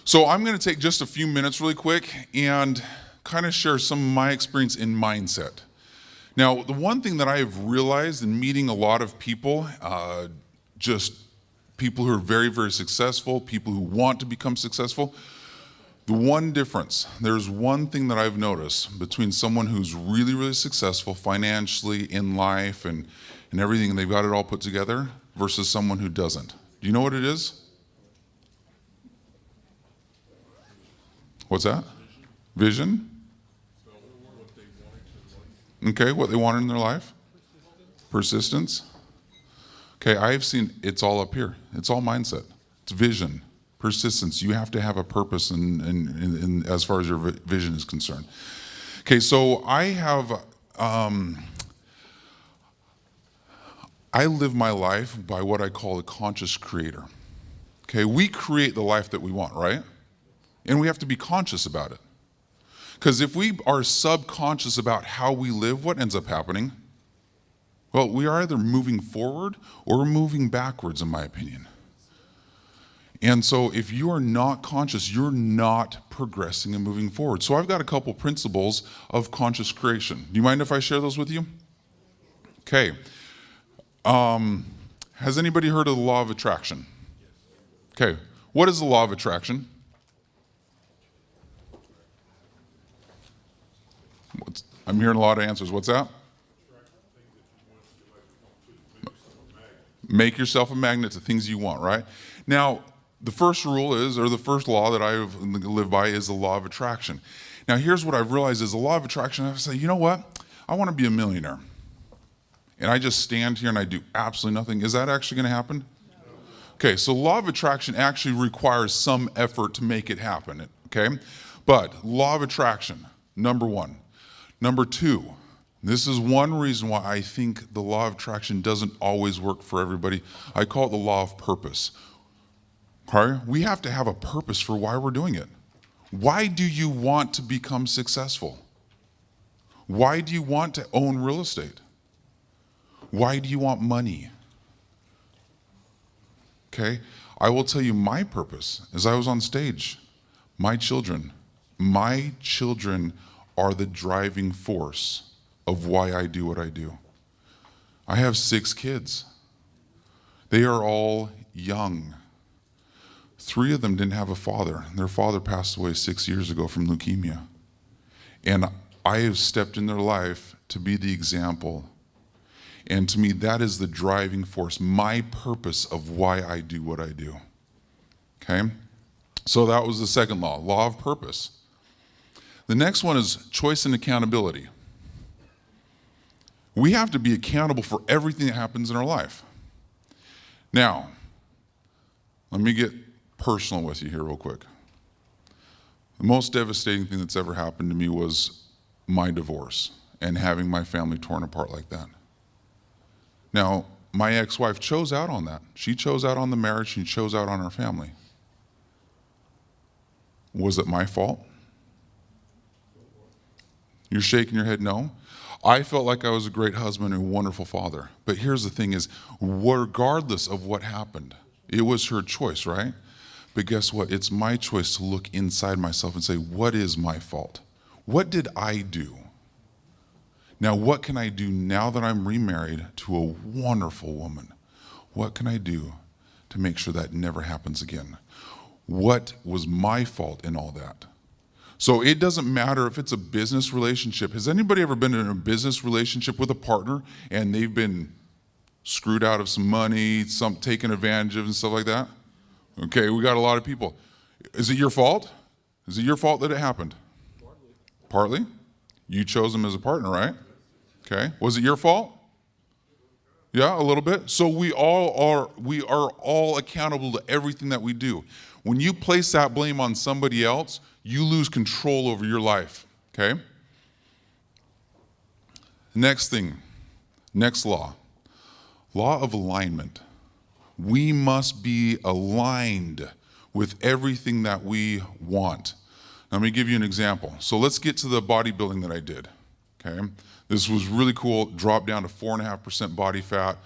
So I'm going to take just a few minutes really quick and kind of share some of my experience in mindset. Now, the one thing that I have realized in meeting a lot of people, just people who are very, very successful, people who want to become successful, the one difference, there's one thing that I've noticed between someone who's really, really successful financially in life and everything, and they've got it all put together, versus someone who doesn't. Do you know what it is? What's that? Vision? Okay, what they want in their life? Persistence. Okay, I've seen it's all up here. It's all mindset. It's vision, persistence. You have to have a purpose in as far as your vision is concerned. Okay, so I live my life by what I call a conscious creator. Okay, we create the life that we want, right? And we have to be conscious about it. Because if we are subconscious about how we live, what ends up happening? Well, we are either moving forward or moving backwards, in my opinion. And so if you are not conscious, you're not progressing and moving forward. So I've got a couple principles of conscious creation. Do you mind if I share those with you? Okay. Has anybody heard of the law of attraction? Okay. What is the law of attraction? I'm hearing a lot of answers. What's that? Make yourself a magnet to things you want, right? Now, the first rule is, or the first law that I live by is the law of attraction. Now, here's what I've realized is the law of attraction. I say, you know what? I want to be a millionaire. And I just stand here and I do absolutely nothing. Is that actually going to happen? No. Okay, so law of attraction actually requires some effort to make it happen, okay? But law of attraction, number one. Number two, this is one reason why I think the law of attraction doesn't always work for everybody. I call it the law of purpose. Okay? We have to have a purpose for why we're doing it. Why do you want to become successful? Why do you want to own real estate? Why do you want money? Okay? I will tell you my purpose. As I was on stage, my children are the driving force of why I do what I do. I have 6 kids. They are all young. 3 of them didn't have a father. Their father passed away 6 years ago from leukemia. And I have stepped in their life to be the example. And to me, that is the driving force, my purpose of why I do what I do. Okay? So that was the second law, law of purpose. The next one is choice and accountability. We have to be accountable for everything that happens in our life. Now, let me get personal with you here real quick. The most devastating thing that's ever happened to me was my divorce and having my family torn apart like that. Now, my ex-wife chose out on that. She chose out on the marriage, she chose out on her family. Was it my fault? You're shaking your head no. I felt like I was a great husband and a wonderful father. But here's the thing is, regardless of what happened, it was her choice, right? But guess what? It's my choice to look inside myself and say, what is my fault? What did I do? Now, what can I do now that I'm remarried to a wonderful woman? What can I do to make sure that never happens again? What was my fault in all that? So it doesn't matter if it's a business relationship. Has anybody ever been in a business relationship with a partner and they've been screwed out of some money, taken advantage of and stuff like that? Okay, we got a lot of people. Is it your fault? Is it your fault that it happened? Partly. You chose them as a partner, right? Okay. Was it your fault? Yeah, a little bit. So we are all accountable to everything that we do. When you place that blame on somebody else, you lose control over your life, okay? Next thing, next law, law of alignment. We must be aligned with everything that we want. Now, let me give you an example. So let's get to the bodybuilding that I did, okay? This was really cool, dropped down to 4.5% body fat.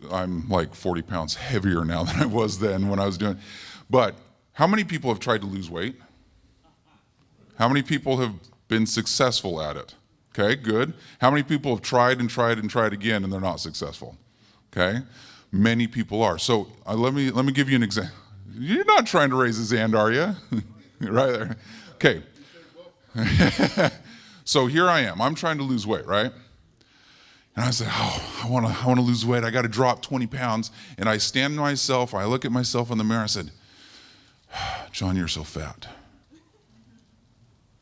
I'm like 40 pounds heavier now than I was then when I was doing it. But How many people have tried to lose weight? How many people have been successful at it? Okay, good. How many people have tried and tried and tried again and they're not successful? Okay, many people are. So let me give you an example. You're not trying to raise his hand, are you? Right there. Okay. So here I am. I'm trying to lose weight, right? And I said, oh, I want to lose weight. I got to drop 20 pounds. And I stand myself. I look at myself in the mirror. I said, John, you're so fat.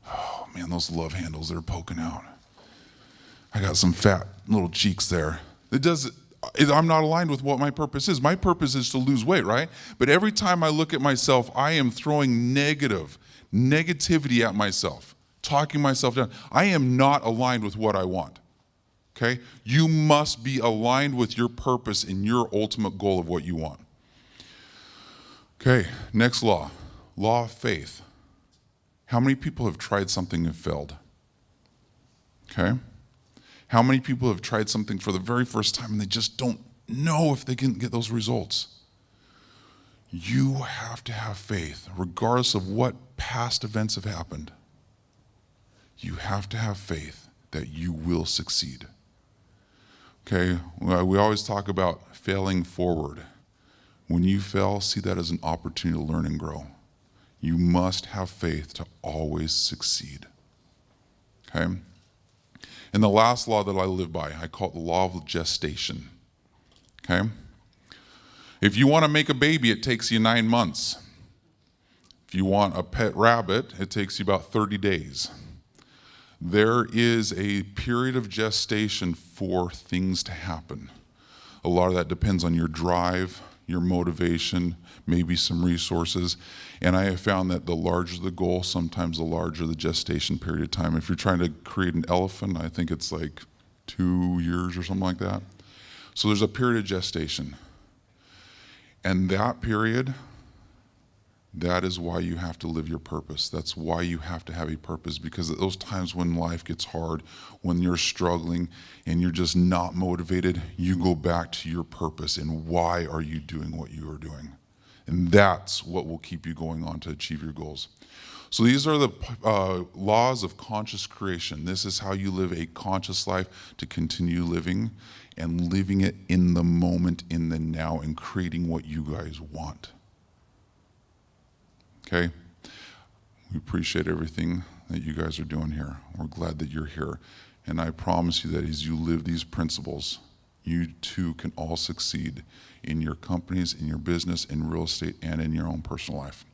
Oh man, those love handles, they're poking out. I got some fat little cheeks there. I'm not aligned with what my purpose is. My purpose is to lose weight, right? But every time I look at myself, I am throwing negativity at myself, talking myself down. I am not aligned with what I want, okay? You must be aligned with your purpose and your ultimate goal of what you want. Okay, next law of faith. How many people have tried something and failed? Okay? How many people have tried something for the very first time and they just don't know if they can get those results? You have to have faith, regardless of what past events have happened. You have to have faith that you will succeed. Okay, we always talk about failing forward. When you fail, see that as an opportunity to learn and grow. You must have faith to always succeed. Okay? And the last law that I live by, I call it the law of gestation. Okay? If you want to make a baby, it takes you 9 months. If you want a pet rabbit, it takes you about 30 days. There is a period of gestation for things to happen. A lot of that depends on your drive, your motivation, maybe some resources. And I have found that the larger the goal, sometimes the larger the gestation period of time. If you're trying to create an elephant, I think it's like 2 years or something like that. So there's a period of gestation. And that period, that is why you have to live your purpose. That's why you have to have a purpose, because at those times when life gets hard, when you're struggling and you're just not motivated, you go back to your purpose and why are you doing what you are doing. And that's what will keep you going on to achieve your goals. So these are the laws of conscious creation. This is how you live a conscious life to continue living and living it in the moment, in the now, and creating what you guys want. Okay? We appreciate everything that you guys are doing here. We're glad that you're here. And I promise you that as you live these principles, you too can all succeed in your companies, in your business, in real estate, and in your own personal life.